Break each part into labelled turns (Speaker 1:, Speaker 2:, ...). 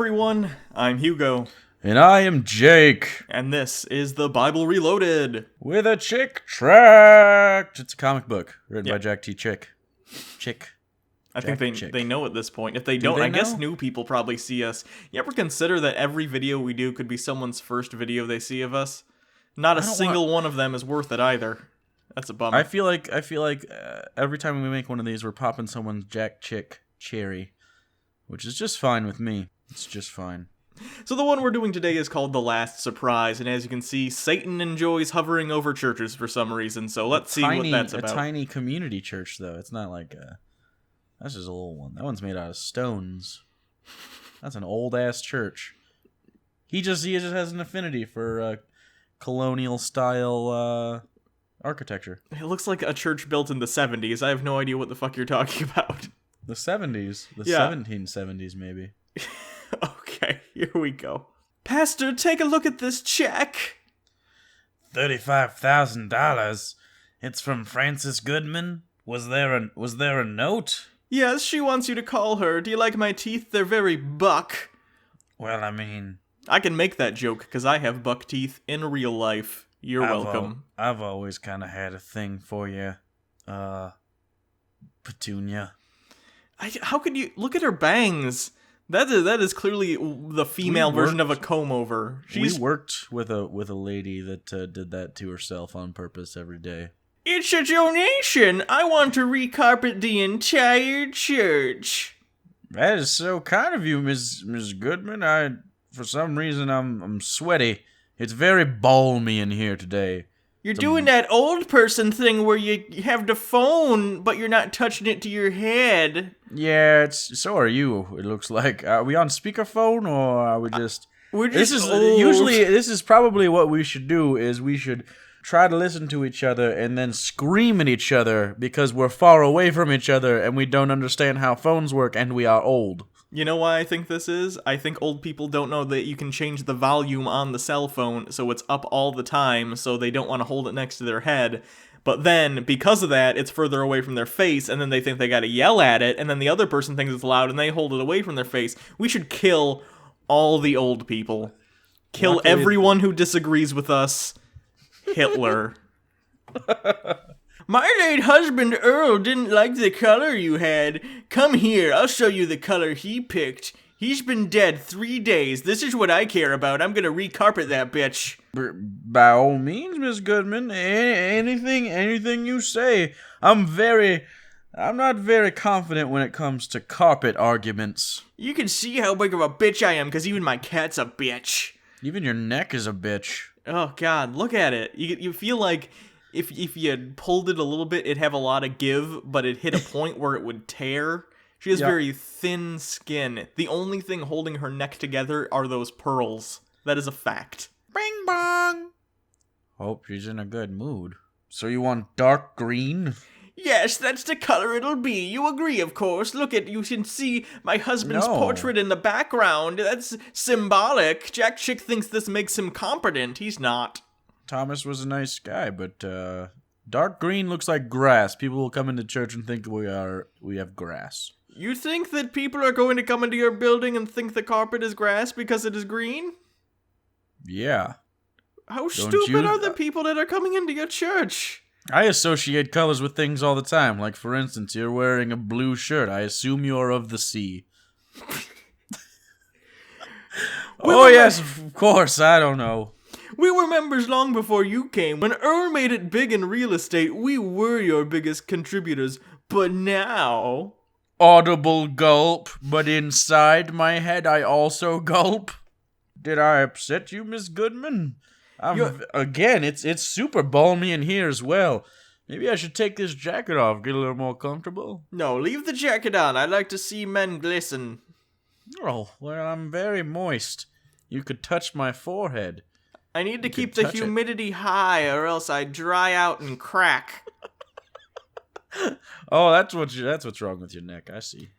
Speaker 1: everyone, I'm Hugo.
Speaker 2: And I am Jake.
Speaker 1: And this is the Bible Reloaded.
Speaker 2: With a chick tract. It's a comic book written by Jack T. Chick.
Speaker 1: I think they know at this point. If they don't, I guess new people probably see us. You ever consider that every video we do could be someone's first video they see of us? Not a single one of them is worth it either. That's a bummer.
Speaker 2: I feel like every time we make one of these, we're popping someone's Jack Chick cherry, which is just fine with me. It's just fine.
Speaker 1: So the one we're doing today is called The Last Surprise, and as you can see, Satan enjoys hovering over churches for some reason, so let's see what that's about.
Speaker 2: A tiny community church, though. It's not like that's just a little one. That one's made out of stones. That's an old-ass church. He just has an affinity for colonial-style architecture.
Speaker 1: It looks like a church built in the 70s. I have no idea what the fuck you're talking about.
Speaker 2: The 70s? The 1770s, maybe.
Speaker 1: Okay, here we go. Pastor, take a look at this check.
Speaker 2: $35,000. It's from Frances Goodman. Was there a note?
Speaker 1: Yes, she wants you to call her. Do you like my teeth? They're very buck.
Speaker 2: Well, I mean,
Speaker 1: I can make that joke because I have buck teeth in real life. You're welcome.
Speaker 2: I've always kind of had a thing for you, Petunia.
Speaker 1: How could you look at her bangs? That is clearly the female version of a comb over.
Speaker 2: We worked with a lady that did that to herself on purpose every day.
Speaker 1: It's a donation. I want to recarpet the entire church.
Speaker 2: That is so kind of you, Miss Goodman. For some reason I'm sweaty. It's very balmy in here today.
Speaker 1: You're doing that old person thing where you have the phone, but you're not touching it to your head.
Speaker 2: Yeah, so are you, it looks like. Are we on speakerphone, or are we just...
Speaker 1: We're just old.
Speaker 2: Usually, this is probably what we should do, is we should try to listen to each other and then scream at each other because we're far away from each other and we don't understand how phones work and we are old.
Speaker 1: You know why I think this is? I think old people don't know that you can change the volume on the cell phone so it's up all the time, so they don't want to hold it next to their head. But then, because of that, it's further away from their face, and then they think they gotta yell at it, and then the other person thinks it's loud, and they hold it away from their face. We should kill all the old people. Kill everyone who disagrees with us. Hitler. My late husband Earl didn't like the color you had. Come here, I'll show you the color he picked. He's been dead 3 days. This is what I care about. I'm gonna recarpet that bitch.
Speaker 2: By all means, Miss Goodman. Anything you say. I'm not very confident when it comes to carpet arguments.
Speaker 1: You can see how big of a bitch I am, because even my cat's a bitch.
Speaker 2: Even your neck is a bitch.
Speaker 1: Oh, God, look at it. You feel like... If you had pulled it a little bit, it'd have a lot of give, but it hit a point where it would tear. She has very thin skin. The only thing holding her neck together are those pearls. That is a fact.
Speaker 2: Bing bong! Hope she's in a good mood. So you want dark green?
Speaker 1: Yes, that's the color it'll be. You agree, of course. Look you can see my husband's portrait in the background. That's symbolic. Jack Chick thinks this makes him competent. He's not.
Speaker 2: Thomas was a nice guy, but dark green looks like grass. People will come into church and think we have grass.
Speaker 1: You think that people are going to come into your building and think the carpet is grass because it is green?
Speaker 2: Yeah.
Speaker 1: How stupid are the people that are coming into your church?
Speaker 2: I associate colors with things all the time. Like, for instance, you're wearing a blue shirt. I assume you're of the sea. Yes, of course. I don't know.
Speaker 1: We were members long before you came. When Earl made it big in real estate, we were your biggest contributors. But now...
Speaker 2: Audible gulp, but inside my head I also gulp. Did I upset you, Miss Goodman? Again, it's super balmy in here as well. Maybe I should take this jacket off, get a little more comfortable.
Speaker 1: No, leave the jacket on. I like to see men glisten.
Speaker 2: Oh, well, I'm very moist. You could touch my forehead.
Speaker 1: I need to keep the humidity high, or else I dry out and crack.
Speaker 2: Oh, that's what's wrong with your neck. I see.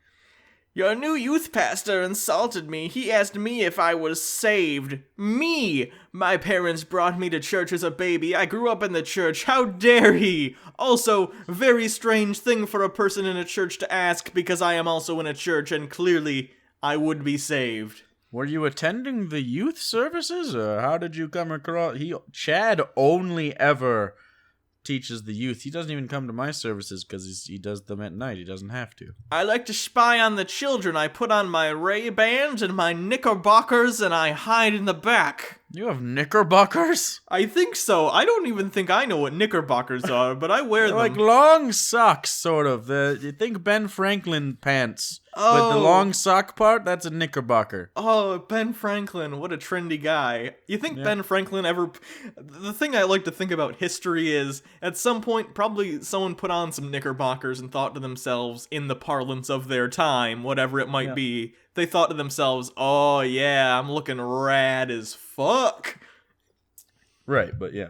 Speaker 1: Your new youth pastor insulted me. He asked me if I was saved. Me! My parents brought me to church as a baby. I grew up in the church. How dare he? Also, very strange thing for a person in a church to ask, because I am also in a church, and clearly, I would be saved.
Speaker 2: Were you attending the youth services, or how did you come across? Chad only ever teaches the youth. He doesn't even come to my services because he does them at night. He doesn't have to.
Speaker 1: I like to spy on the children. I put on my Ray-Bans and my knickerbockers and I hide in the back.
Speaker 2: You have knickerbockers?
Speaker 1: I think so. I don't even think I know what knickerbockers are, but I wear them.
Speaker 2: Like long socks, sort of. You think Ben Franklin pants.
Speaker 1: Oh.
Speaker 2: But the long sock part, that's a knickerbocker.
Speaker 1: Oh, Ben Franklin, what a trendy guy. You think Ben Franklin ever... The thing I like to think about history is, at some point, probably someone put on some knickerbockers and thought to themselves, in the parlance of their time, whatever it might be, they thought to themselves, oh yeah, I'm looking rad as fuck.
Speaker 2: Right, but yeah.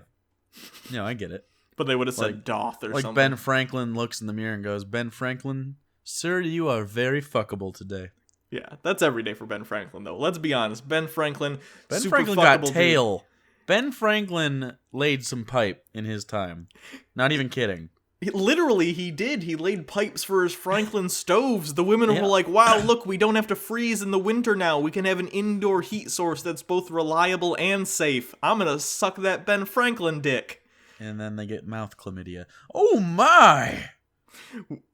Speaker 2: No, I get it.
Speaker 1: But they would have said doth or
Speaker 2: like
Speaker 1: something.
Speaker 2: Ben Franklin looks in the mirror and goes, Ben Franklin, sir, you are very fuckable today.
Speaker 1: Yeah, that's every day for Ben Franklin, though. Let's be honest. Ben Franklin
Speaker 2: got tail. Dude. Ben Franklin laid some pipe in his time. Not even kidding.
Speaker 1: Literally, he did. He laid pipes for his Franklin stoves. The women were like, wow, look, we don't have to freeze in the winter now. We can have an indoor heat source that's both reliable and safe. I'm gonna suck that Ben Franklin dick.
Speaker 2: And then they get mouth chlamydia. Oh my!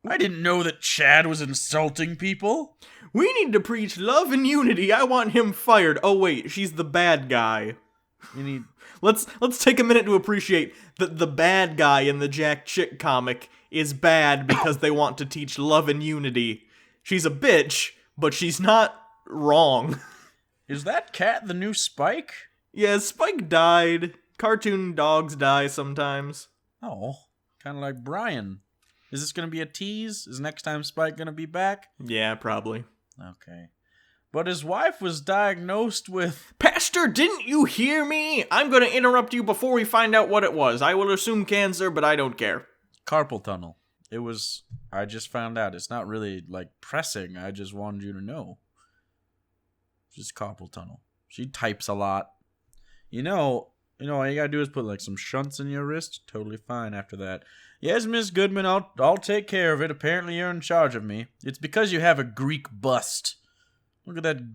Speaker 2: I didn't know that Chad was insulting people.
Speaker 1: We need to preach love and unity. I want him fired. Oh wait, she's the bad guy.
Speaker 2: You need...
Speaker 1: Let's take a minute to appreciate that the bad guy in the Jack Chick comic is bad because they want to teach love and unity. She's a bitch, but she's not wrong.
Speaker 2: Is that cat the new Spike?
Speaker 1: Yeah, Spike died. Cartoon dogs die sometimes.
Speaker 2: Oh, kind of like Brian. Is this going to be a tease? Is next time Spike going to be back?
Speaker 1: Yeah, probably.
Speaker 2: Okay. But his wife was diagnosed with...
Speaker 1: Pastor, didn't you hear me? I'm going to interrupt you before we find out what it was. I will assume cancer, but I don't care.
Speaker 2: Carpal tunnel. It was... I just found out. It's not really, like, pressing. I just wanted you to know. Just carpal tunnel. She types a lot. You know, all you gotta do is put, like, some shunts in your wrist. Totally fine after that. Yes, Miss Goodman, I'll take care of it. Apparently you're in charge of me. It's because you have a Greek bust. Look at that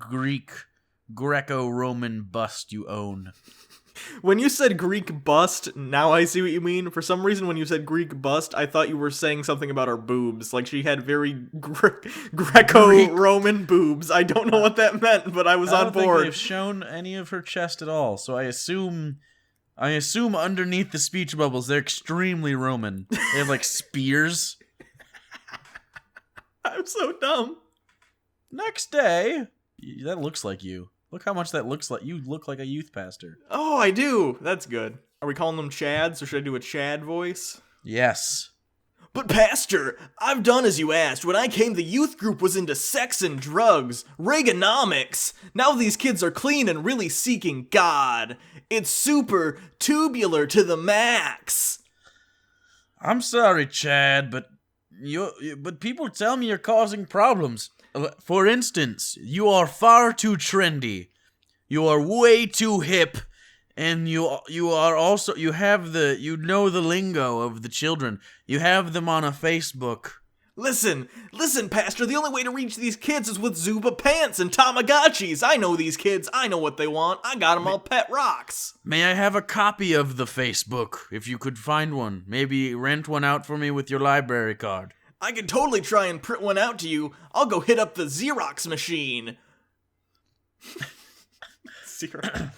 Speaker 2: Greco-Roman bust you own.
Speaker 1: When you said Greek bust, now I see what you mean. For some reason, when you said Greek bust, I thought you were saying something about her boobs. Like she had very Greco-Roman boobs. I don't know what that meant, but I was on board. I don't think
Speaker 2: they've shown any of her chest at all, so I assume underneath the speech bubbles, they're extremely Roman. They have, like, spears.
Speaker 1: I'm so dumb.
Speaker 2: Next day, that looks like you. Look how much that looks like. You look like a youth pastor.
Speaker 1: Oh, I do. That's good. Are we calling them Chads, or should I do a Chad voice?
Speaker 2: Yes.
Speaker 1: But Pastor, I've done as you asked. When I came, the youth group was into sex and drugs, Reaganomics. Now these kids are clean and really seeking God. It's super tubular to the max.
Speaker 2: I'm sorry, Chad, but people tell me you're causing problems. For instance, you are far too trendy. You are way too hip, and you are also you know the lingo of the children. You have them on a Facebook.
Speaker 1: Listen, Pastor, the only way to reach these kids is with Zuba pants and Tamagotchis. I know these kids. I know what they want. I got them all pet rocks.
Speaker 2: May I have a copy of the Facebook, if you could find one? Maybe rent one out for me with your library card.
Speaker 1: I could totally try and print one out to you. I'll go hit up the Xerox machine. Xerox.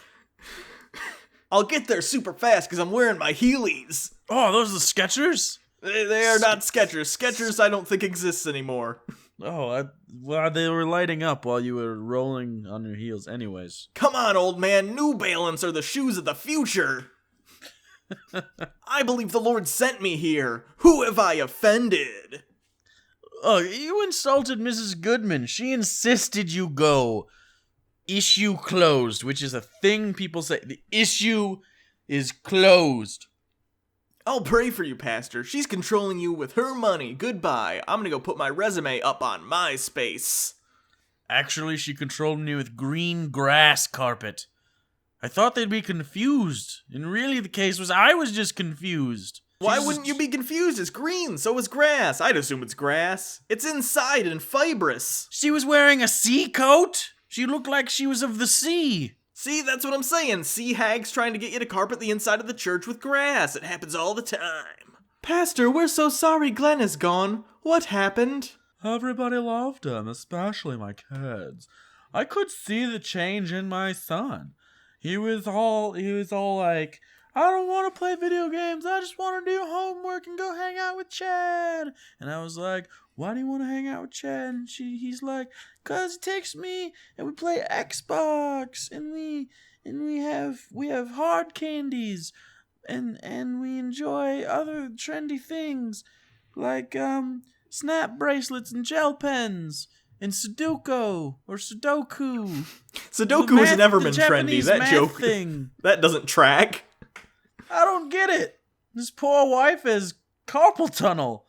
Speaker 1: I'll get there super fast because I'm wearing my Heelys.
Speaker 2: Oh, those are the Skechers?
Speaker 1: They are not Skechers. Skechers I don't think exists anymore.
Speaker 2: Oh, well, they were lighting up while you were rolling on your heels anyways.
Speaker 1: Come on, old man. New Balance are the shoes of the future. I believe the Lord sent me here. Who have I offended?
Speaker 2: Oh, you insulted Mrs. Goodman. She insisted you go. Issue closed, which is a thing people say. The issue is closed.
Speaker 1: I'll pray for you, Pastor. She's controlling you with her money. Goodbye. I'm gonna go put my resume up on MySpace.
Speaker 2: Actually, she controlled me with green grass carpet. I thought they'd be confused. And really the case was I was just confused.
Speaker 1: Why wouldn't you be confused? It's green, so is grass. I'd assume it's grass. It's inside and fibrous.
Speaker 2: She was wearing a sea coat? She looked like she was of the sea.
Speaker 1: See, that's what I'm saying. Sea hags trying to get you to carpet the inside of the church with grass. It happens all the time. Pastor, we're so sorry Glen is gone. What happened?
Speaker 2: Everybody loved him, especially my kids. I could see the change in my son. He was all like, I don't want to play video games. I just want to do homework and go hang out with Chad. And I was like, why do you want to hang out with Chad? And he's like, cause he takes me and we play Xbox and we have hard candies and we enjoy other trendy things like snap bracelets and gel pens and Sudoku. Sudoku has never been trendy. That joke thing.
Speaker 1: That doesn't track.
Speaker 2: I don't get it. This poor wife has carpal tunnel.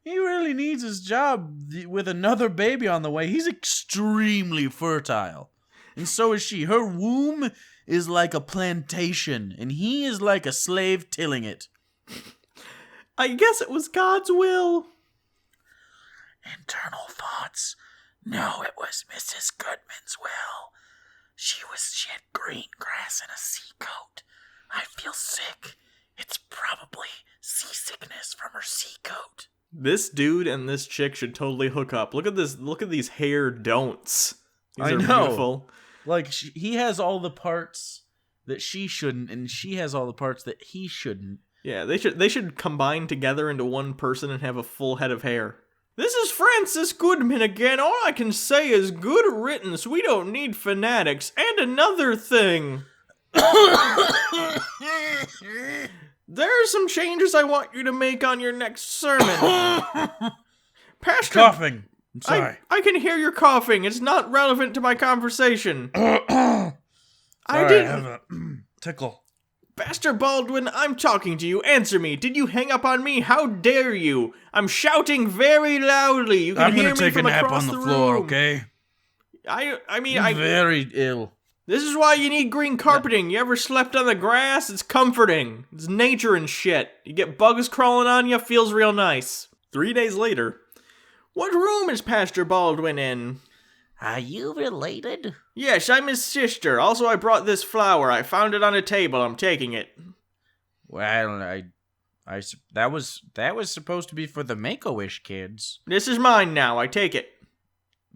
Speaker 2: He really needs his job with another baby on the way. He's extremely fertile. And so is she. Her womb is like a plantation, and he is like a slave tilling it.
Speaker 1: I guess it was God's will.
Speaker 2: Internal thoughts. No, it was Mrs. Goodman's will. She had green grass and a sea coat. I feel sick. It's probably seasickness from her sea coat.
Speaker 1: This dude and this chick should totally hook up. Look at this. Look at these hair don'ts. These are beautiful.
Speaker 2: Like, he has all the parts that she shouldn't, and she has all the parts that he shouldn't.
Speaker 1: Yeah, they should combine together into one person and have a full head of hair. This is Francis Goodman again. All I can say is good riddance. We don't need fanatics. And another thing. There are some changes I want you to make on your next sermon. Pastor...
Speaker 2: Coughing. I'm sorry.
Speaker 1: I can hear your coughing. It's not relevant to my conversation.
Speaker 2: I have a tickle.
Speaker 1: Pastor Baldwin, I'm talking to you. Answer me. Did you hang up on me? How dare you? I'm shouting very loudly. You can hear me from across the room. I'm gonna take a nap on the floor,
Speaker 2: okay?
Speaker 1: I'm
Speaker 2: very ill.
Speaker 1: This is why you need green carpeting. You ever slept on the grass? It's comforting. It's nature and shit. You get bugs crawling on you, feels real nice. 3 days later. What room is Pastor Baldwin in?
Speaker 2: Are you related?
Speaker 1: Yes, I'm his sister. Also, I brought this flower. I found it on a table. I'm taking it.
Speaker 2: Well, that was supposed to be for the Make-A-Wish kids.
Speaker 1: This is mine now. I take it.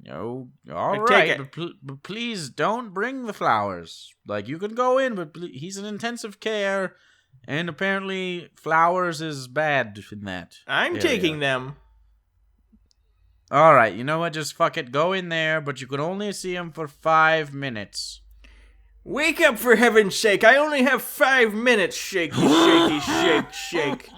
Speaker 2: No, all right, but please don't bring the flowers. Like, you can go in, but he's in intensive care, and apparently flowers is bad in that.
Speaker 1: I'm taking them.
Speaker 2: All right, you know what? Just fuck it. Go in there, but you can only see him for 5 minutes.
Speaker 1: Wake up, for heaven's sake. I only have 5 minutes. Shaky, shaky, shake, shake.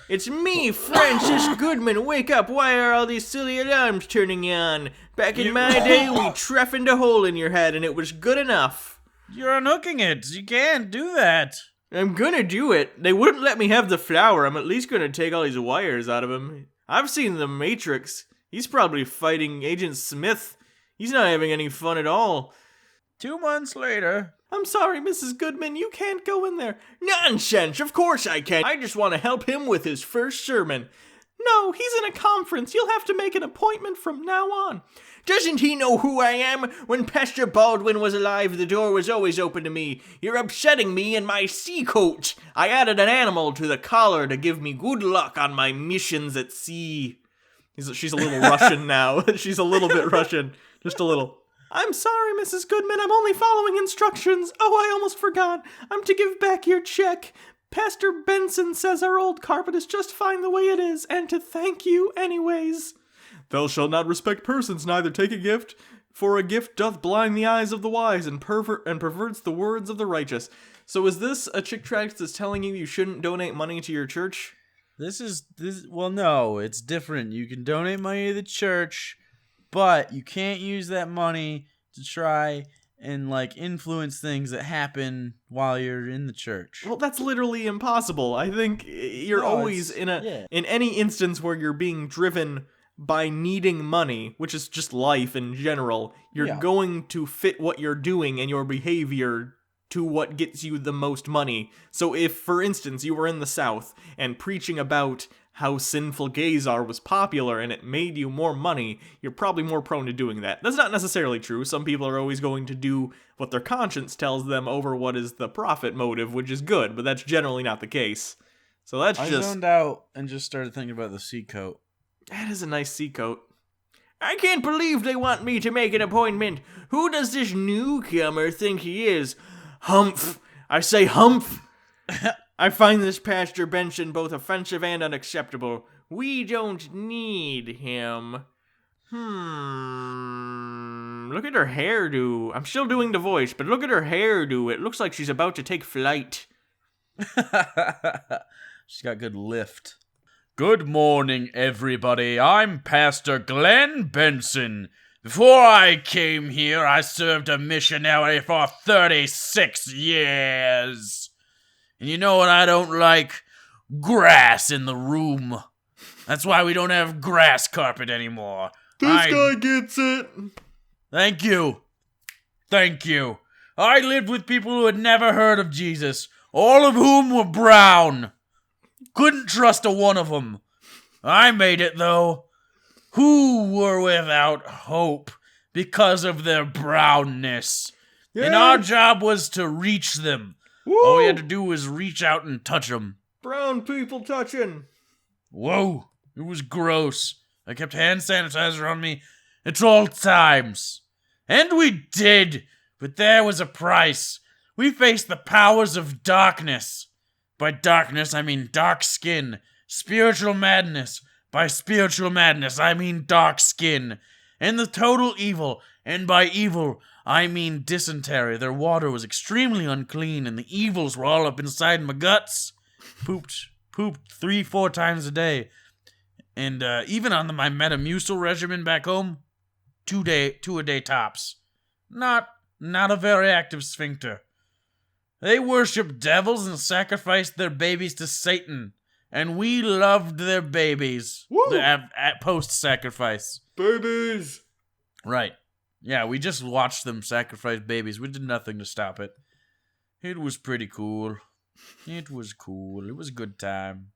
Speaker 1: It's me, Francis Goodman. Wake up. Why are all these silly alarms turning on? Back in my day, we treffined a hole in your head, and it was good enough.
Speaker 2: You're unhooking it. You can't do that.
Speaker 1: I'm gonna do it. They wouldn't let me have the flower. I'm at least gonna take all these wires out of him. I've seen The Matrix. He's probably fighting Agent Smith. He's not having any fun at all.
Speaker 2: 2 months later.
Speaker 1: I'm sorry, Mrs. Goodman, you can't go in there. Nonsense, of course I can. I just want to help him with his first sermon. No, he's in a conference. You'll have to make an appointment from now on. Doesn't he know who I am? When Pastor Baldwin was alive, the door was always open to me. You're upsetting me in my sea coat. I added an animal to the collar to give me good luck on my missions at sea. She's a little Russian now. She's a little bit Russian. Just a little. I'm sorry, Mrs. Goodman. I'm only following instructions. Oh, I almost forgot. I'm to give back your check. Pastor Benson says our old carpet is just fine the way it is, and to thank you anyways. Thou shalt not respect persons, neither take a gift, for a gift doth blind the eyes of the wise and perverts the words of the righteous. So is this a chick tract that's telling you shouldn't donate money to your church?
Speaker 2: Well, no, it's different. You can donate money to the church, but you can't use that money to try and, like, influence things that happen while you're in the church.
Speaker 1: Well, that's literally impossible. I think you're always in any instance where you're being driven by needing money, which is just life in general, you're going to fit what you're doing and your behavior to what gets you the most money. So if, for instance, you were in the South and preaching about how sinful gays are was popular and it made you more money, you're probably more prone to doing that. That's not necessarily true. Some people are always going to do what their conscience tells them over what is the profit motive, which is good, but that's generally not the case. So that's
Speaker 2: I
Speaker 1: just...
Speaker 2: zoned out and just started thinking about the sea coat.
Speaker 1: That is a nice sea coat. I can't believe they want me to make an appointment. Who does this newcomer think he is? Humph. I say humph. I find this Pastor Benson both offensive and unacceptable. We don't need him. Look at her hairdo. I'm still doing the voice, but look at her hairdo. It looks like she's about to take flight.
Speaker 2: She's got good lift. Good morning, everybody. I'm Pastor Glen Benson. Before I came here, I served a missionary for 36 years. And you know what I don't like? Grass in the room. That's why we don't have grass carpet anymore.
Speaker 1: This guy gets it.
Speaker 2: Thank you. Thank you. I lived with people who had never heard of Jesus, all of whom were brown. Couldn't trust a one of them. I made it, though. Who were without hope because of their brownness. Yeah. And our job was to reach them. Woo! All we had to do was reach out and touch them.
Speaker 1: Brown people touching.
Speaker 2: Whoa, it was gross. I kept hand sanitizer on me at all times. And we did, but there was a price. We faced the powers of darkness. By darkness, I mean dark skin. Spiritual madness. By spiritual madness, I mean dark skin. And the total evil. And by evil, I mean dysentery. Their water was extremely unclean, and the evils were all up inside my guts. Pooped 3-4 times a day. And even on my Metamucil regimen back home, 2 a day tops. Not a very active sphincter. They worshipped devils and sacrificed their babies to Satan. And we loved their babies at post-sacrifice.
Speaker 1: Babies!
Speaker 2: Right. Yeah, we just watched them sacrifice babies. We did nothing to stop it. It was pretty cool. It was cool. It was a good time.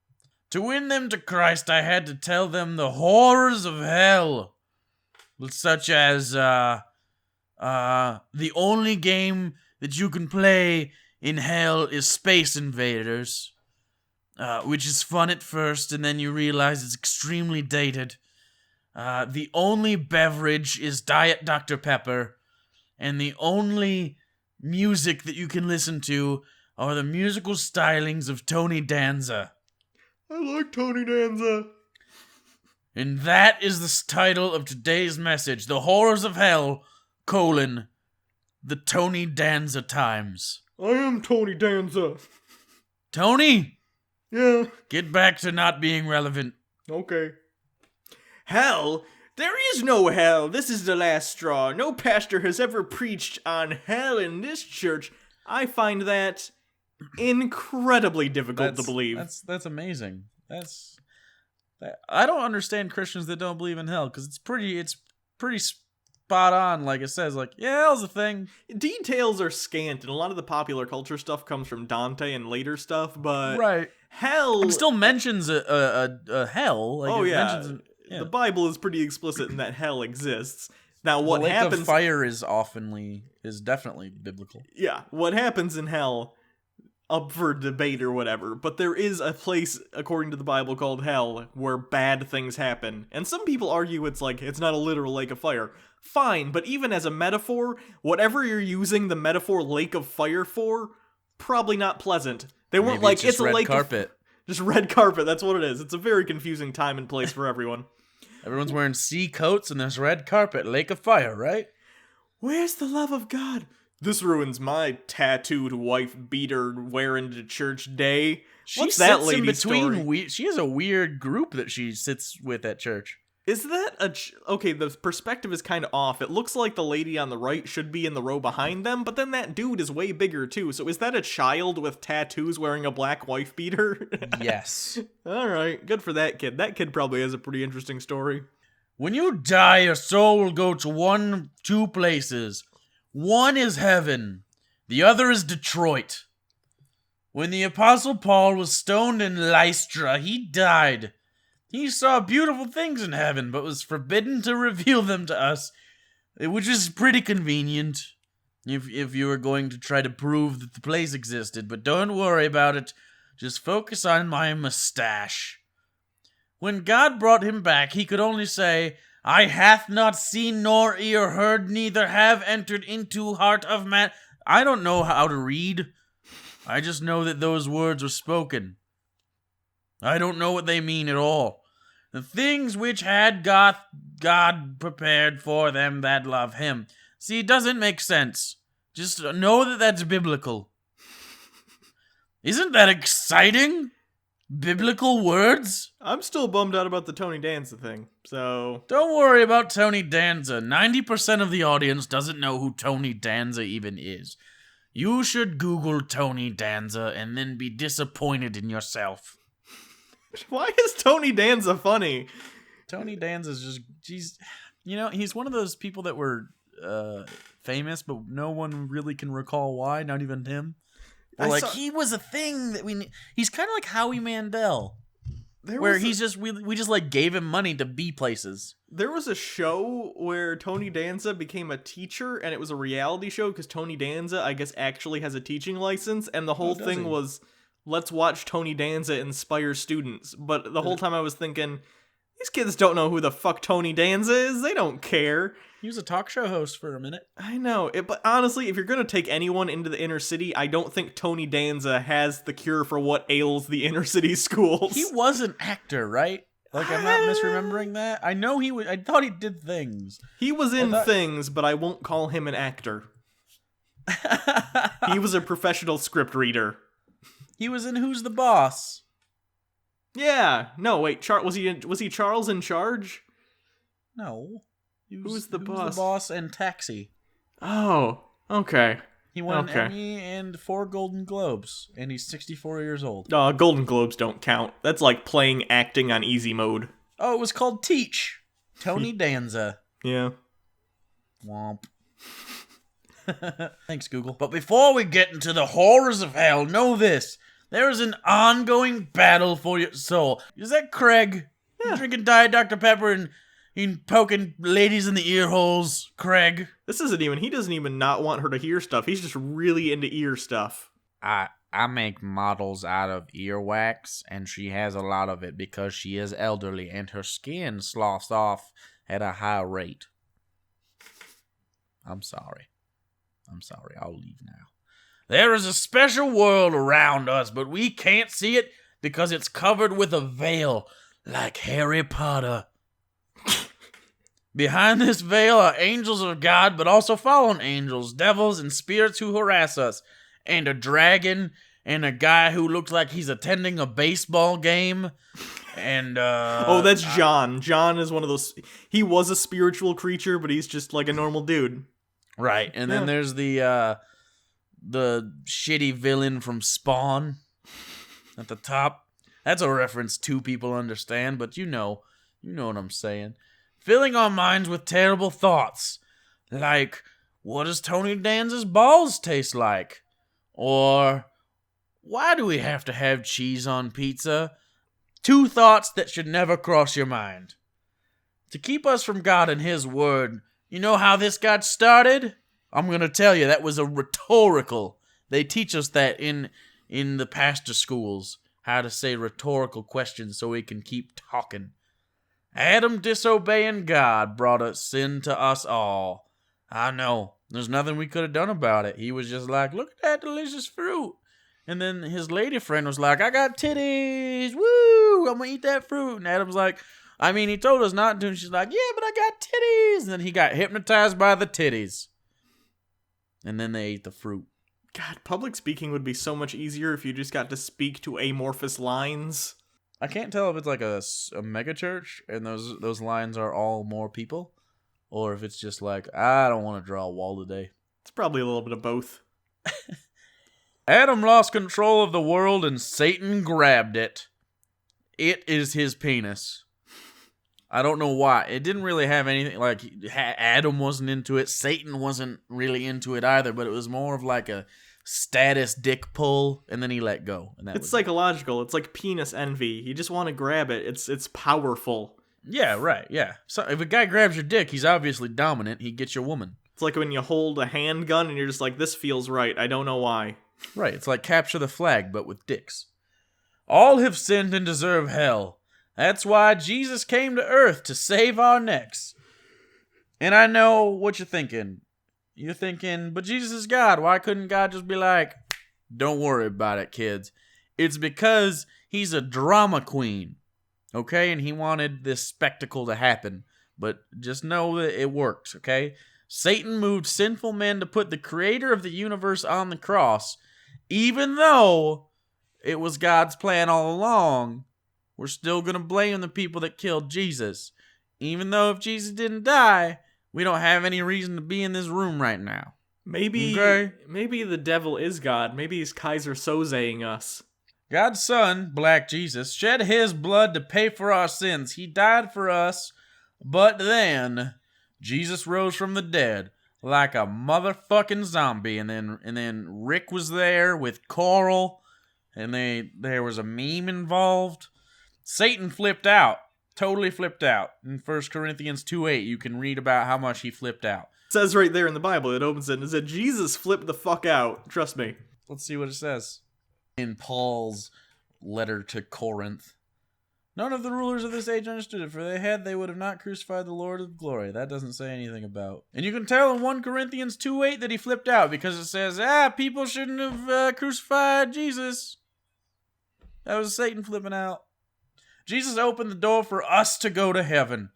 Speaker 2: To win them to Christ, I had to tell them the horrors of hell. Such as, the only game that you can play in hell is Space Invaders. Which is fun at first, and then you realize it's extremely dated. The only beverage is Diet Dr. Pepper, and the only music that you can listen to are the musical stylings of Tony Danza.
Speaker 1: I like Tony Danza.
Speaker 2: And that is the title of today's message, The Horrors of Hell, the Tony Danza Times.
Speaker 1: I am Tony Danza.
Speaker 2: Tony?
Speaker 1: Yeah.
Speaker 2: Get back to not being relevant.
Speaker 1: Okay. Hell? There is no hell. This is the last straw. No pastor has ever preached on hell in this church. I find that incredibly difficult to believe.
Speaker 2: That's amazing. I don't understand Christians that don't believe in hell, because it's pretty spot on, like it says, like, yeah, hell's a thing.
Speaker 1: Details are scant, and a lot of the popular culture stuff comes from Dante and later stuff, but
Speaker 2: right.
Speaker 1: Hell...
Speaker 2: It still mentions a hell. Like,
Speaker 1: The Bible is pretty explicit in that hell exists. Now, what
Speaker 2: the lake
Speaker 1: happens...
Speaker 2: of fire is definitely biblical.
Speaker 1: Yeah, what happens in hell, up for debate or whatever, but there is a place, according to the Bible, called hell, where bad things happen. And some people argue it's not a literal lake of fire. Fine, but even as a metaphor, whatever you're using the metaphor lake of fire for, probably not pleasant. They weren't like, it's a lake
Speaker 2: carpet.
Speaker 1: Just red carpet, that's what it is. It's a very confusing time and place for everyone.
Speaker 2: Everyone's wearing sea coats and there's red carpet, lake of fire, right?
Speaker 1: Where's the love of God? This ruins my tattooed wife beater wearing to church day. What's that lady's story?
Speaker 2: She has a weird group that she sits with at church.
Speaker 1: Is that okay, the perspective is kind of off. It looks like the lady on the right should be in the row behind them, but then that dude is way bigger too. So is that a child with tattoos wearing a black wife beater?
Speaker 2: Yes.
Speaker 1: Alright, good for that kid. That kid probably has a pretty interesting story.
Speaker 2: When you die, your soul will go to two places. One is heaven. The other is Detroit. When the Apostle Paul was stoned in Lystra, he died. He saw beautiful things in heaven, but was forbidden to reveal them to us, which is pretty convenient if you were going to try to prove that the place existed. But don't worry about it. Just focus on my mustache. When God brought him back, he could only say, I hath not seen nor ear heard, neither have entered into heart of man. I don't know how to read. I just know that those words were spoken. I don't know what they mean at all. The things which had God prepared for them that love him. See, it doesn't make sense. Just know that that's biblical. Isn't that exciting? Biblical words?
Speaker 1: I'm still bummed out about the Tony Danza thing, so...
Speaker 2: Don't worry about Tony Danza. 90% of the audience doesn't know who Tony Danza even is. You should Google Tony Danza and then be disappointed in yourself.
Speaker 1: Why is Tony Danza funny?
Speaker 2: Tony Danza's just... he's one of those people that were famous, but no one really can recall why, not even him. He was a thing that he's kind of like Howie Mandel, we just like gave him money to be places.
Speaker 1: There was a show where Tony Danza became a teacher, and it was a reality show because Tony Danza, I guess, actually has a teaching license, and the whole thing was, let's watch Tony Danza inspire students. But the whole time I was thinking, these kids don't know who the fuck Tony Danza is. They don't care.
Speaker 2: He was a talk show host for a minute.
Speaker 1: I know. But honestly, if you're going to take anyone into the inner city, I don't think Tony Danza has the cure for what ails the inner city schools.
Speaker 2: He was an actor, right? Like, I'm not misremembering that. I know he was. I thought he did things.
Speaker 1: He was in things, but I won't call him an actor. He was a professional script reader.
Speaker 2: He was in Who's the Boss?
Speaker 1: Yeah. No, wait. Was he Charles in Charge?
Speaker 2: No.
Speaker 1: Who's the boss?
Speaker 2: Who's the boss and Taxi.
Speaker 1: Oh, okay.
Speaker 2: He won an Emmy and 4 Golden Globes, and he's 64 years old.
Speaker 1: Golden Globes don't count. That's like playing acting on easy mode.
Speaker 2: Oh, it was called Teach. Tony Danza.
Speaker 1: Yeah.
Speaker 2: Womp. Thanks, Google. But before we get into the horrors of hell, know this. There is an ongoing battle for your soul. Is that Craig? Yeah. Drinking Diet Dr. Pepper and poking ladies in the ear holes, Craig.
Speaker 1: This isn't even, he doesn't even not want her to hear stuff. He's just really into ear stuff.
Speaker 2: I make models out of earwax, and she has a lot of it because she is elderly and her skin sloughs off at a high rate. I'm sorry. I'll leave now. There is a special world around us, but we can't see it because it's covered with a veil, like Harry Potter. Behind this veil are angels of God, but also fallen angels, devils, and spirits who harass us, and a dragon, and a guy who looks like he's attending a baseball game, and
Speaker 1: oh, that's John. John is one of those. He was a spiritual creature, but he's just like a normal dude.
Speaker 2: Right, and then there's the shitty villain from Spawn at the top. That's a reference two people understand, but you know what I'm saying. Filling our minds with terrible thoughts, like, what does Tony Danza's balls taste like? Or, why do we have to have cheese on pizza? 2 thoughts that should never cross your mind. To keep us from God and His Word, you know how this got started? I'm going to tell you, that was a rhetorical. They teach us that in the pastor schools, how to say rhetorical questions so we can keep talking. Adam disobeying God brought a sin to us all. I know. There's nothing we could have done about it. He was just like, look at that delicious fruit. And then his lady friend was like, I got titties. Woo! I'm going to eat that fruit. And Adam's like, he told us not to. And she's like, yeah, but I got titties. And then he got hypnotized by the titties. And then they ate the fruit.
Speaker 1: God, public speaking would be so much easier if you just got to speak to amorphous lines.
Speaker 2: I can't tell if it's like a mega church and those lines are all more people, or if it's just like, I don't want to draw a wall today.
Speaker 1: It's probably a little bit of both.
Speaker 2: Adam lost control of the world and Satan grabbed it. It is his penis. I don't know why. It didn't really have anything, like, Adam wasn't into it. Satan wasn't really into it either, but it was more of like a status dick pull, and then he let go. And
Speaker 1: it's psychological. It's like penis envy. You just want to grab it. It's powerful.
Speaker 2: Yeah, right, yeah. So if a guy grabs your dick, he's obviously dominant. He gets your woman.
Speaker 1: It's like when you hold a handgun and you're just like, this feels right. I don't know why.
Speaker 2: Right, it's like capture the flag, but with dicks. All have sinned and deserve hell. That's why Jesus came to earth, to save our necks. And I know what you're thinking. You're thinking, but Jesus is God. Why couldn't God just be like, don't worry about it, kids? It's because he's a drama queen. Okay? And he wanted this spectacle to happen. But just know that it worked, okay? Satan moved sinful men to put the creator of the universe on the cross. Even though it was God's plan all along, we're still going to blame the people that killed Jesus. Even though if Jesus didn't die, we don't have any reason to be in this room right now.
Speaker 1: Maybe the devil is God. Maybe he's Kaiser Sozeing us.
Speaker 2: God's son, Black Jesus, shed his blood to pay for our sins. He died for us, but then Jesus rose from the dead like a motherfucking zombie. And then Rick was there with Coral, and there was a meme involved. Satan flipped out. Totally flipped out. In 1 Corinthians 2:8, you can read about how much he flipped out.
Speaker 1: It says right there in the Bible, it opens it and it said, Jesus flipped the fuck out. Trust me.
Speaker 2: Let's see what it says. In Paul's letter to Corinth. None of the rulers of this age understood it, for they would have not crucified the Lord of glory. That doesn't say anything about. And you can tell in 1 Corinthians 2:8 that he flipped out, because it says, people shouldn't have crucified Jesus. That was Satan flipping out. Jesus opened the door for us to go to heaven.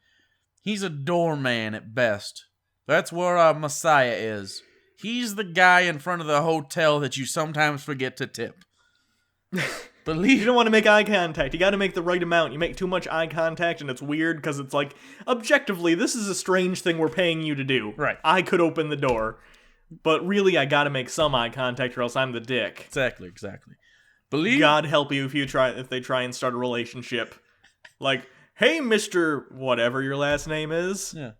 Speaker 2: He's a doorman at best. That's where our Messiah is. He's the guy in front of the hotel that you sometimes forget to tip.
Speaker 1: You don't want to make eye contact. You got to make the right amount. You make too much eye contact and it's weird because it's like, objectively, this is a strange thing we're paying you to do.
Speaker 2: Right.
Speaker 1: I could open the door, but really I got to make some eye contact or else I'm the dick.
Speaker 2: Exactly.
Speaker 1: God help you if they try and start a relationship. Like, hey, Mr. whatever your last name is.
Speaker 2: Yeah.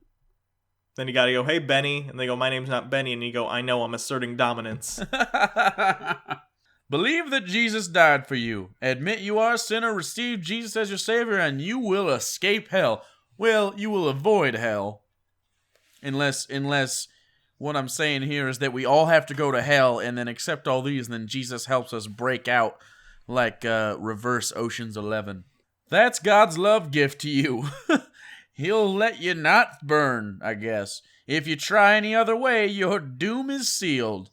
Speaker 1: Then you gotta go, hey, Benny. And they go, my name's not Benny. And you go, I know, I'm asserting dominance.
Speaker 2: Believe that Jesus died for you. Admit you are a sinner, receive Jesus as your Savior, and you will escape hell. Well, you will avoid hell. Unless what I'm saying here is that we all have to go to hell and then accept all these, and then Jesus helps us break out like reverse Ocean's 11. That's God's love gift to you. He'll let you not burn, I guess. If you try any other way, your doom is sealed.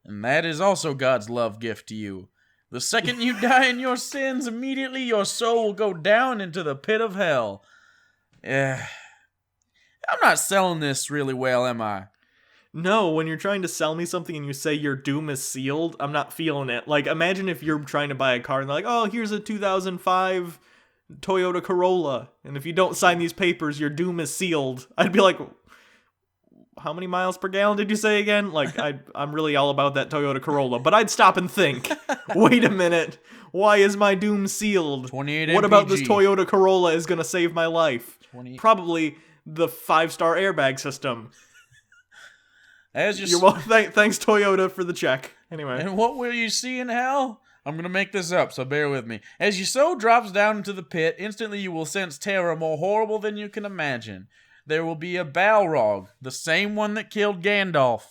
Speaker 2: And that is also God's love gift to you. The second you die in your sins, immediately your soul will go down into the pit of hell. I'm not selling this really well, am I?
Speaker 1: No, when you're trying to sell me something and you say your doom is sealed, I'm not feeling it. Like, imagine if you're trying to buy a car and they're like, oh, here's a 2005 Toyota Corolla, and if you don't sign these papers, your doom is sealed. I'd be like, how many miles per gallon did you say again? Like, I'm really all about that Toyota Corolla, but I'd stop and think, wait a minute, why is my doom sealed?
Speaker 2: 28
Speaker 1: What
Speaker 2: MPG.
Speaker 1: about this Toyota Corolla is going to save my life?
Speaker 2: 20.
Speaker 1: Probably the 5-star airbag system.
Speaker 2: As you
Speaker 1: Thanks, Toyota, for the check. Anyway.
Speaker 2: And what will you see in hell? I'm going to make this up, so bear with me. As your soul drops down into the pit, instantly you will sense terror more horrible than you can imagine. There will be a Balrog, the same one that killed Gandalf.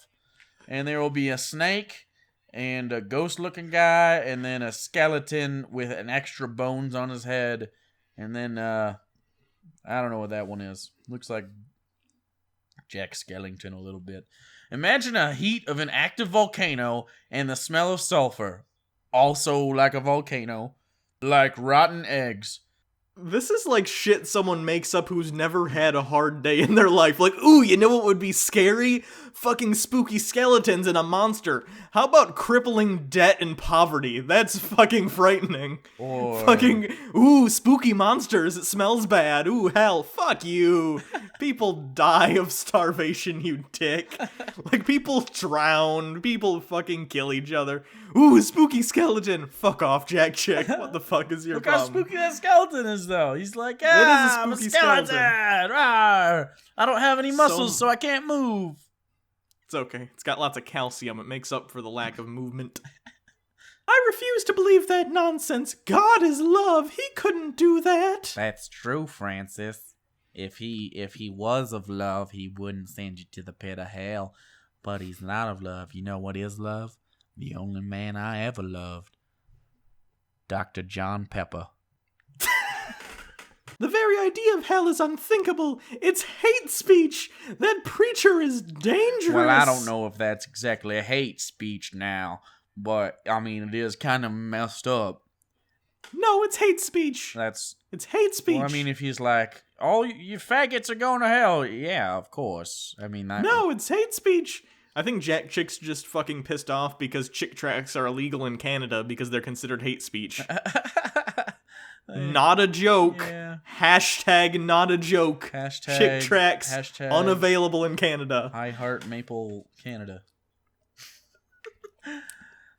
Speaker 2: And there will be a snake, and a ghost-looking guy, and then a skeleton with an extra bones on his head. And then, I don't know what that one is. Looks like Jack Skellington a little bit. Imagine a heat of an active volcano and the smell of sulfur. Also like a volcano. Like rotten eggs.
Speaker 1: This is like shit someone makes up who's never had a hard day in their life. Like, ooh, you know what would be scary? Fucking spooky skeletons and a monster. How about crippling debt and poverty? That's fucking frightening.
Speaker 2: Or
Speaker 1: fucking, ooh, spooky monsters. It smells bad. Ooh, hell, fuck you. People die of starvation, you dick. Like, people drown. People fucking kill each other. Ooh, spooky skeleton. Fuck off, Jack Chick. What the fuck is your
Speaker 2: Look
Speaker 1: problem?
Speaker 2: how spooky that skeleton is, though. He's like, I'm a
Speaker 1: spooky
Speaker 2: skeleton.
Speaker 1: skeleton.
Speaker 2: Rawr. I don't have any muscles, so I can't move.
Speaker 1: It's okay. It's got lots of calcium. It makes up for the lack of movement. I refuse to believe that nonsense. God is love. He couldn't do that.
Speaker 2: That's true, Francis. If he was of love, he wouldn't send you to the pit of hell. But he's not of love. You know what is love? The only man I ever loved. Dr. John Pepper.
Speaker 1: The very idea of hell is unthinkable. It's hate speech. That preacher is dangerous.
Speaker 2: Well, I don't know if that's exactly a hate speech now, but, I mean, it is kind of messed up.
Speaker 1: No, it's hate speech. It's hate speech.
Speaker 2: Well, I mean, if he's like, all you faggots are going to hell, yeah, of course. I mean, that...
Speaker 1: No, it's hate speech. I think Jack Chick's just fucking pissed off because chick tracks are illegal in Canada because they're considered hate speech. Not a joke.
Speaker 2: Yeah.
Speaker 1: Hashtag not a joke.
Speaker 2: Hashtag
Speaker 1: Chick tracks unavailable in Canada.
Speaker 2: I heart Maple Canada.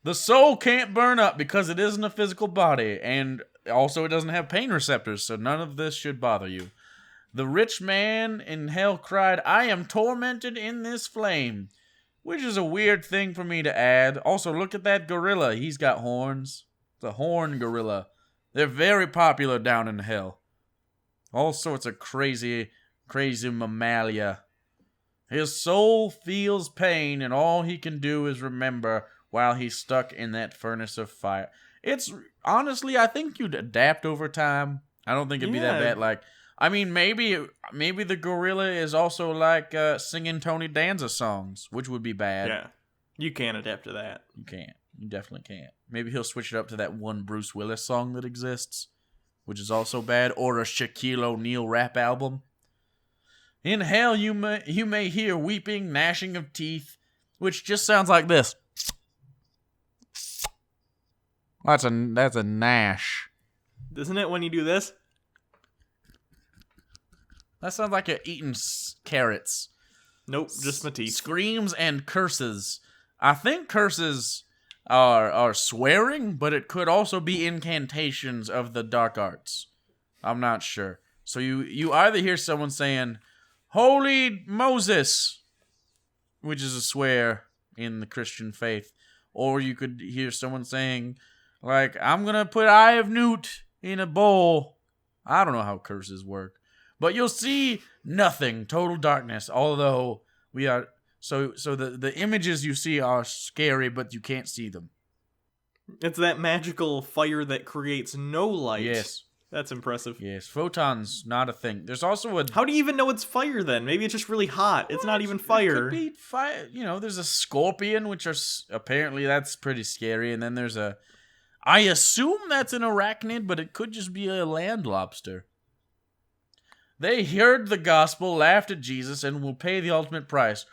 Speaker 2: The soul can't burn up because it isn't a physical body, and also it doesn't have pain receptors, so none of this should bother you. The rich man in hell cried, I am tormented in this flame, which is a weird thing for me to add. Also, look at that gorilla. He's got horns. The horn gorilla. They're very popular down in hell. All sorts of crazy mammalia. His soul feels pain, and all he can do is remember while he's stuck in that furnace of fire. It's, honestly, I think you'd adapt over time. I don't think it'd be that bad. Like, I mean, maybe the gorilla is also like singing Tony Danza songs, which would be bad.
Speaker 1: Yeah, you can't adapt to that.
Speaker 2: You can't. You definitely can't. Maybe he'll switch it up to that one Bruce Willis song that exists, which is also bad, or a Shaquille O'Neal rap album. In hell, you may hear weeping, gnashing of teeth, which just sounds like this. That's a gnash.
Speaker 1: Isn't it when you do this?
Speaker 2: That sounds like you're eating carrots.
Speaker 1: Nope, just my teeth.
Speaker 2: Screams and curses. I think curses are swearing, but it could also be incantations of the dark arts. I'm not sure. So you either hear someone saying, Holy Moses, which is a swear in the Christian faith, or you could hear someone saying, like, I'm going to put Eye of Newt in a bowl. I don't know how curses work. But you'll see nothing, total darkness, although we are... So the images you see are scary, but you can't see them.
Speaker 1: It's that magical fire that creates no light.
Speaker 2: Yes.
Speaker 1: That's impressive.
Speaker 2: Yes, photons, not a thing. There's also a...
Speaker 1: How do you even know it's fire then? Maybe it's just really hot. It's not even fire.
Speaker 2: It could be fire. You know, there's a scorpion, which are... Apparently that's pretty scary. And then there's a... I assume that's an arachnid, but it could just be a land lobster. They heard the gospel, laughed at Jesus, and will pay the ultimate price.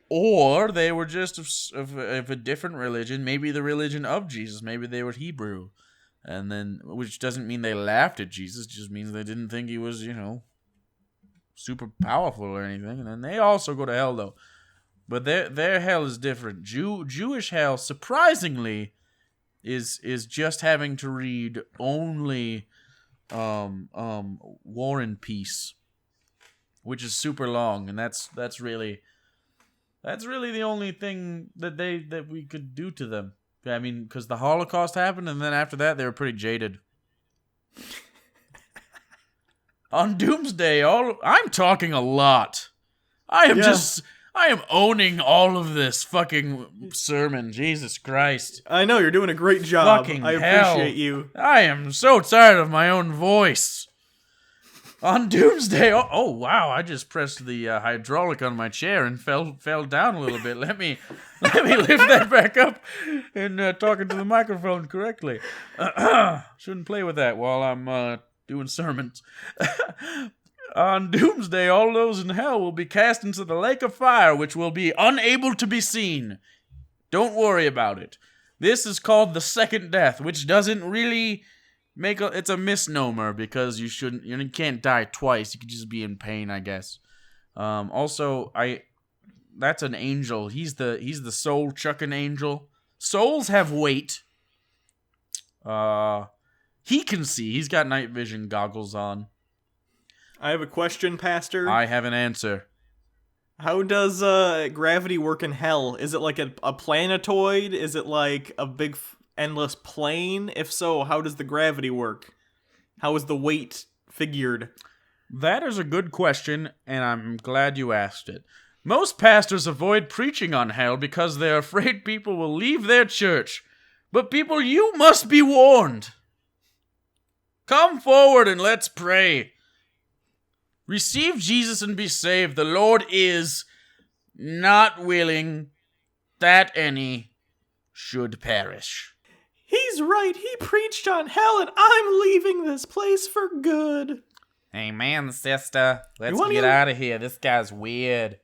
Speaker 2: Or they were just of a different religion, maybe the religion of Jesus. Maybe they were Hebrew. And then, which doesn't mean they laughed at Jesus, just means they didn't think he was, super powerful or anything. And then they also go to hell, though. But their hell is different. Jewish hell, surprisingly, is just having to read only War and Peace, which is super long, and that's really the only thing that we could do to them. I mean, because the Holocaust happened, and then after that, they were pretty jaded. On Doomsday, I'm talking a lot. I am owning all of this fucking sermon. Jesus Christ.
Speaker 1: I know, you're doing a great job.
Speaker 2: Fucking
Speaker 1: I
Speaker 2: hell.
Speaker 1: appreciate you.
Speaker 2: I am so tired of my own voice. On Doomsday, oh wow! I just pressed the hydraulic on my chair and fell down a little bit. Let me lift that back up and talk into the microphone correctly. Shouldn't play with that while I'm doing sermons. On Doomsday, all those in hell will be cast into the lake of fire, which will be unable to be seen. Don't worry about it. This is called the second death, which doesn't really it's a misnomer because you can't die twice. You could just be in pain, I guess. Also, that's an angel. He's the soul chucking angel. Souls have weight. He can see. He's got night vision goggles on.
Speaker 1: I have a question, Pastor.
Speaker 2: I have an answer.
Speaker 1: How does gravity work in hell? Is it like a planetoid? Is it like a big endless plane? If so, how does the gravity work? How is the weight figured?
Speaker 2: That is a good question, and I'm glad you asked it. Most pastors avoid preaching on hell because they're afraid people will leave their church. But people, you must be warned. Come forward and let's pray. Receive Jesus and be saved. The Lord is not willing that any should perish.
Speaker 1: He's right. He preached on hell, and I'm leaving this place for good.
Speaker 2: Amen, sister. Let's
Speaker 1: wanna
Speaker 2: get
Speaker 1: go-
Speaker 2: out of here. This guy's weird.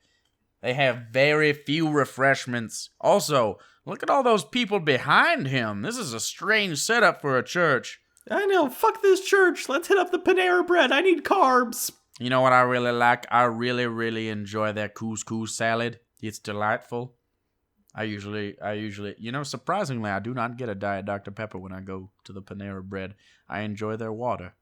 Speaker 2: They have very few refreshments. Also, look at all those people behind him. This is a strange setup for a church.
Speaker 1: I know. Fuck this church. Let's hit up the Panera Bread. I need carbs.
Speaker 2: You know what I really like? I really enjoy their couscous salad. It's delightful. I usually, surprisingly, I do not get a Diet Dr. Pepper when I go to the Panera Bread. I enjoy their water.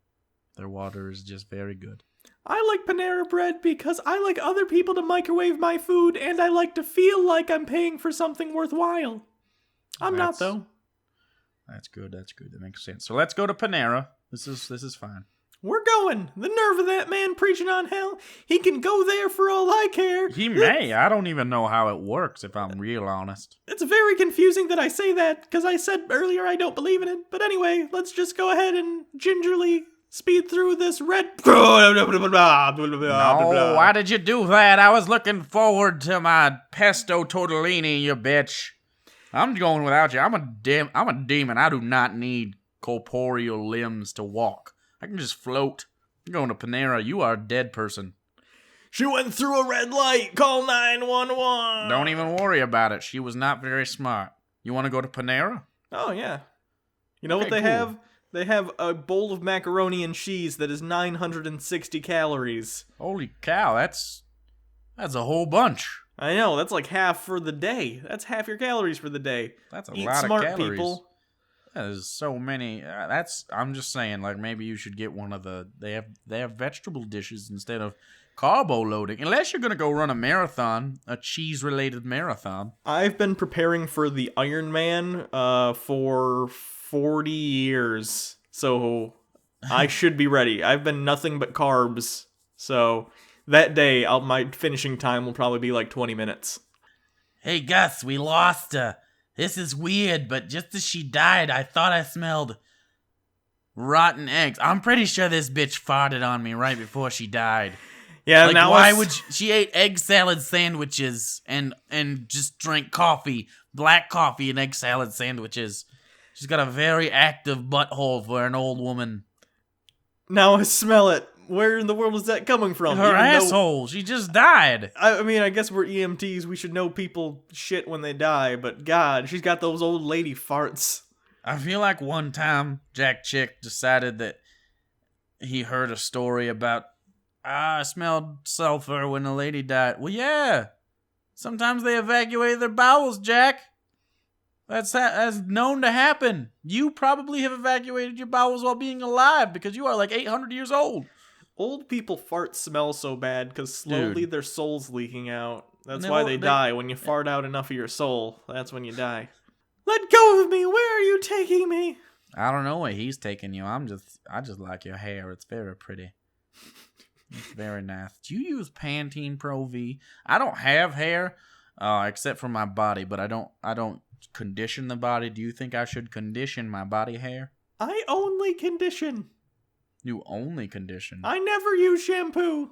Speaker 2: Their water is just very good.
Speaker 1: I like Panera Bread because I like other people to microwave my food, and I like to feel like I'm paying for something worthwhile. I'm not, though.
Speaker 2: That's good. That makes sense. So let's go to Panera. This is fine.
Speaker 1: We're going. The nerve of that man preaching on hell. He can go there for all I care.
Speaker 2: He may. I don't even know how it works, if I'm real honest.
Speaker 1: It's very confusing that I say that, because I said earlier I don't believe in it. But anyway, let's just go ahead and gingerly speed through this red...
Speaker 2: No, why did you do that? I was looking forward to my pesto tortellini, you bitch. I'm going without you. I'm a demon. I do not need corporeal limbs to walk. I can just float. I'm going to Panera. You are a dead person.
Speaker 1: She went through a red light. Call 911.
Speaker 2: Don't even worry about it. She was not very smart. You want to go to Panera?
Speaker 1: Oh, yeah. You know
Speaker 2: Okay,
Speaker 1: what they
Speaker 2: cool.
Speaker 1: have? They have a bowl of macaroni and cheese that is 960 calories.
Speaker 2: Holy cow, that's a whole bunch.
Speaker 1: I know, that's like half for the day. That's half your calories for the day.
Speaker 2: That's a
Speaker 1: Eat
Speaker 2: lot
Speaker 1: smart,
Speaker 2: of calories.
Speaker 1: people.
Speaker 2: There's so many. I'm just saying, like, maybe you should get one of the. They have vegetable dishes instead of carbo loading. Unless you're gonna go run a marathon, a cheese related marathon.
Speaker 1: I've been preparing for the Iron Man for 40 years, so I should be ready. I've been nothing but carbs, so that day my finishing time will probably be like 20 minutes.
Speaker 2: Hey Gus, we lost her. This is weird, but just as she died, I thought I smelled rotten eggs. I'm pretty sure this bitch farted on me right before she died.
Speaker 1: Yeah,
Speaker 2: Like,
Speaker 1: now
Speaker 2: why would she ate egg salad sandwiches and just drank coffee, black coffee and egg salad sandwiches. She's got a very active butthole for an old woman.
Speaker 1: Now I smell it. Where in the world is that coming from?
Speaker 2: Her asshole. She just died.
Speaker 1: I mean, I guess we're EMTs. We should know people shit when they die, but God, she's got those old lady farts.
Speaker 2: I feel like one time Jack Chick decided that he heard a story about, I smelled sulfur when a lady died. Well, yeah. Sometimes they evacuate their bowels, Jack. That's known to happen. You probably have evacuated your bowels while being alive because you are like 800 years old.
Speaker 1: Old people farts smell so bad because slowly their soul's leaking out. That's
Speaker 2: And
Speaker 1: why they die. When you fart out enough of your soul, that's when you die. Let go of me! Where are you taking me?
Speaker 2: I don't know where he's taking you. I just like your hair. It's very pretty. It's very nice. Do you use Pantene Pro V? I don't have hair, except for my body, but I don't condition the body. Do you think I should condition my body hair?
Speaker 1: I only condition.
Speaker 2: You only condition.
Speaker 1: I never use shampoo.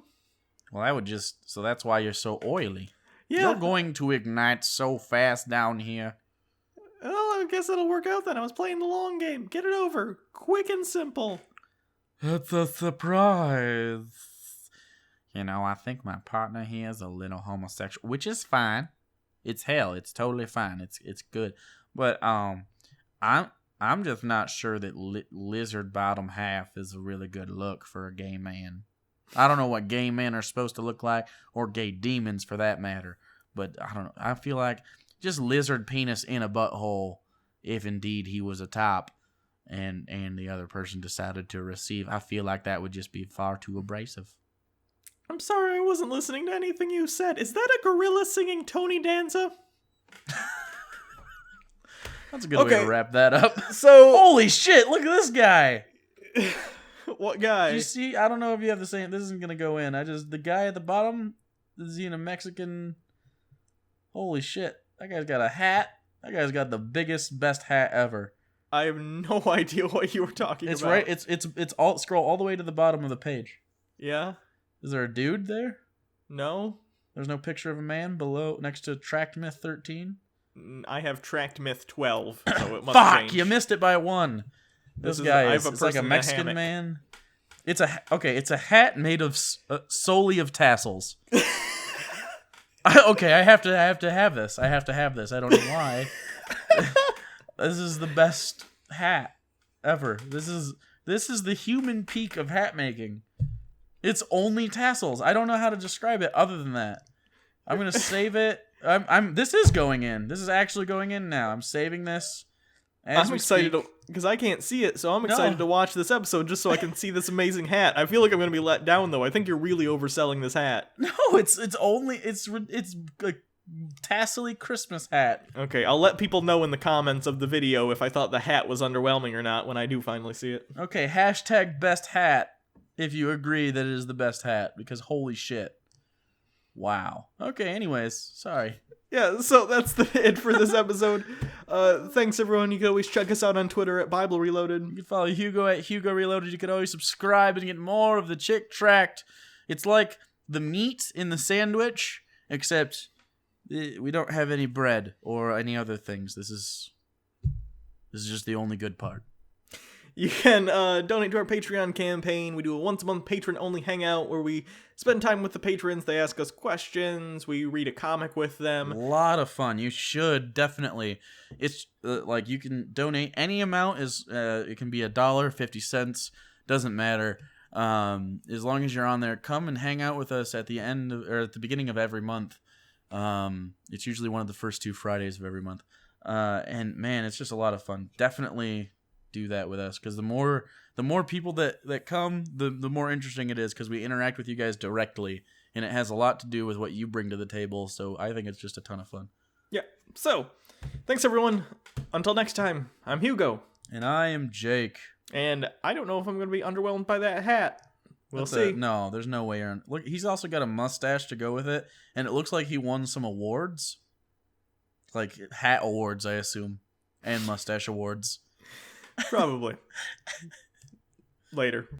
Speaker 2: Well, that would so that's why you're so oily.
Speaker 1: Yeah.
Speaker 2: You're going to ignite so fast down here.
Speaker 1: Well, I guess it'll work out then. I was playing the long game. Get it over. Quick and simple.
Speaker 2: It's a surprise. You know, I think my partner here is a little homosexual, which is fine. It's hell. It's totally fine. It's good. But I'm just not sure that lizard bottom half is a really good look for a gay man. I don't know what gay men are supposed to look like, or gay demons for that matter. But I don't know. I feel like just lizard penis in a butthole, if indeed he was a top, and the other person decided to receive. I feel like that would just be far too abrasive.
Speaker 1: I'm sorry, I wasn't listening to anything you said. Is that a gorilla singing Tony Danza?
Speaker 2: That's a good way to wrap that up.
Speaker 1: So,
Speaker 2: holy shit, look at this guy.
Speaker 1: What guy?
Speaker 2: You see, I don't know if you have the same. This isn't gonna go in. The guy at the bottom, is he in a Mexican? Holy shit, that guy's got a hat. That guy's got the biggest, best hat ever.
Speaker 1: I have no idea what you were talking about.
Speaker 2: It's right. It's all. Scroll all the way to the bottom of the page.
Speaker 1: Yeah.
Speaker 2: Is there a dude there?
Speaker 1: No.
Speaker 2: There's no picture of a man below next to Tract Myth 13.
Speaker 1: I have Tract Myth 12, so it must
Speaker 2: Fuck!
Speaker 1: change.
Speaker 2: You missed it by one. This guy is it's like a Mexican man. It's a hat made of solely of tassels. I have to have this. I have to have this. I don't know why. This is the best hat ever. This is the human peak of hat making. It's only tassels. I don't know how to describe it other than that. I'm gonna save it. This is going in. This is actually going in now. I'm saving this.
Speaker 1: I'm excited because I can't see it, so I'm excited to watch this episode just so I can see this amazing hat. I feel like I'm gonna be let down though. I think you're really overselling this hat.
Speaker 2: No, it's a tassely Christmas hat.
Speaker 1: Okay, I'll let people know in the comments of the video if I thought the hat was underwhelming or not when I do finally see it.
Speaker 2: Okay, hashtag best hat if you agree that it is the best hat, because holy shit. Wow. Okay, anyways, sorry.
Speaker 1: Yeah, so that's it for this episode. Thanks, everyone. You can always check us out on Twitter at Bible Reloaded.
Speaker 2: You can follow Hugo at Hugo Reloaded. You can always subscribe and get more of the Chick Tract. It's like the meat in the sandwich, except we don't have any bread or any other things. This is just the only good part.
Speaker 1: You can donate to our Patreon campaign. We do a once-a-month patron-only hangout where we spend time with the patrons. They ask us questions. We read a comic with them.
Speaker 2: A lot of fun. You should, definitely. It's like you can donate any amount. It can be $1, 50 cents. Doesn't matter. As long as you're on there, come and hang out with us at the end or at the beginning of every month. It's usually one of the first 2 Fridays of every month. And man, it's just a lot of fun. Definitely do that with us, because the more people that come, the more interesting it is, because we interact with you guys directly, and it has a lot to do with what you bring to the table. So I think it's just a ton of fun.
Speaker 1: Yeah. So thanks, everyone. Until next time, I'm Hugo.
Speaker 2: And I am Jake.
Speaker 1: And I don't know if I'm going to be underwhelmed by that hat. We'll see.
Speaker 2: No, there's no way. Look, he's also got a mustache to go with it, and it looks like he won some awards, like hat awards, I assume, and mustache awards.
Speaker 1: Probably. Later.